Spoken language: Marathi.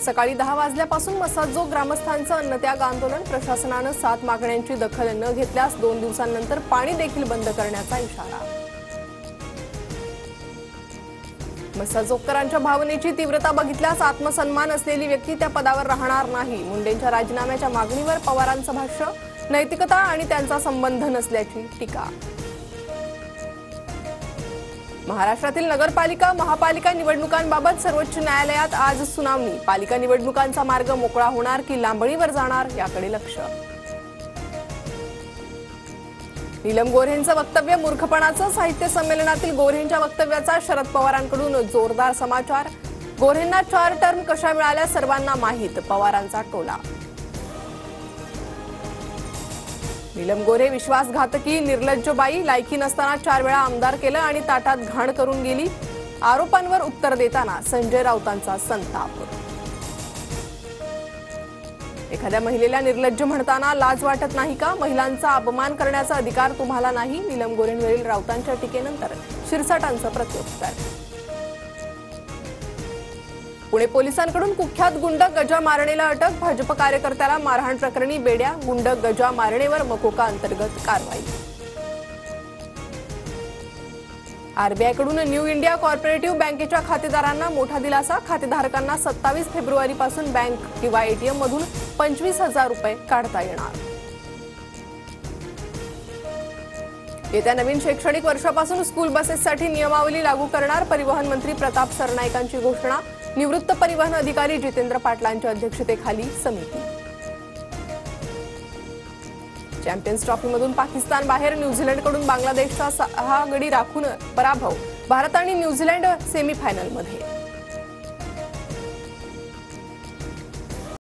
सकाळी 10 वाजल्यापासून मसाजोग ग्रामस्थांचं अन्नत्याग आंदोलन. प्रशासनानं 7 मागण्यांची दखल न घेतल्यास 2 दिवसांनंतर पाणी देखील बंद करण्याचा इशारा. मसाजोगकरांच्या भावनेची तीव्रता बघितल्यास आत्मसन्मान असलेली व्यक्ती त्या पदावर राहणार नाही. मुंडेंच्या राजीनाम्याच्या मागणीवर पवारांचं भाष्य. नैतिकता आणि त्यांचा संबंध नसल्याची टीका. महाराष्ट्रातील नगरपालिका महापालिका निवडणुकांबाबत सर्वोच्च न्यायालयात आज सुनावणी. पालिका निवडणुकांचा मार्ग मोकळा होणार की लांबणीवर जाणार याकडे लक्ष. नीलम गोऱ्हेंचं वक्तव्य मूर्खपणाचं. साहित्य संमेलनातील गोऱ्हेंच्या वक्तव्याचा शरद पवारांकडून जोरदार समाचार. गोऱ्हेंना 4 टर्म कशा मिळाल्या सर्वांना माहीत. पवारांचा टोला. नीलम गोऱ्हे विश्वासघातकी निर्लज्जबाई. लायकी नसताना 4 वेळा आमदार केलं आणि ताटात घाण करून गेली. आरोपांवर उत्तर देताना संजय राऊतांचा संताप. एखाद्या महिलेला निर्लज्ज म्हणताना लाज वाटत नाही का? महिलांचा अपमान करण्याचा अधिकार तुम्हाला नाही. नीलम गोऱ्हेंवरील राऊतांच्या टीकेनंतर शिरसाटांचं प्रत्युत्तर. पुणे पोलिसांकडून कुख्यात गुंड गजा मारणेला अटक. भाजप कार्यकर्त्याला मारहाण प्रकरणी बेड्या. गुंड गजा मारणेवर मकोका अंतर्गत कारवाई. आरबीआयकडून न्यू इंडिया कॉर्पोरेटिव्ह बँकेच्या खातेदारांना मोठा दिलासा. खातेधारकांना 27 फेब्रुवारीपासून बँक किंवा एटीएम मधून 25,000 रुपये काढता येणार. येत्या नवीन शैक्षणिक वर्षापासून स्कूल बसेससाठी नियमावली लागू करणार. परिवहन मंत्री प्रताप सरनाईकांची घोषणा. निवृत्त परिवहन अधिकारी जितेंद्र पाटलांच्या अध्यक्षतेखाली समिती. चॅम्पियन्स ट्रॉफीमधून पाकिस्तान बाहेर. न्यूझीलंडकडून बांगलादेशचा 6 गडी राखून पराभव. भारत आणि न्यूझीलंड सेमीफायनलमध्ये.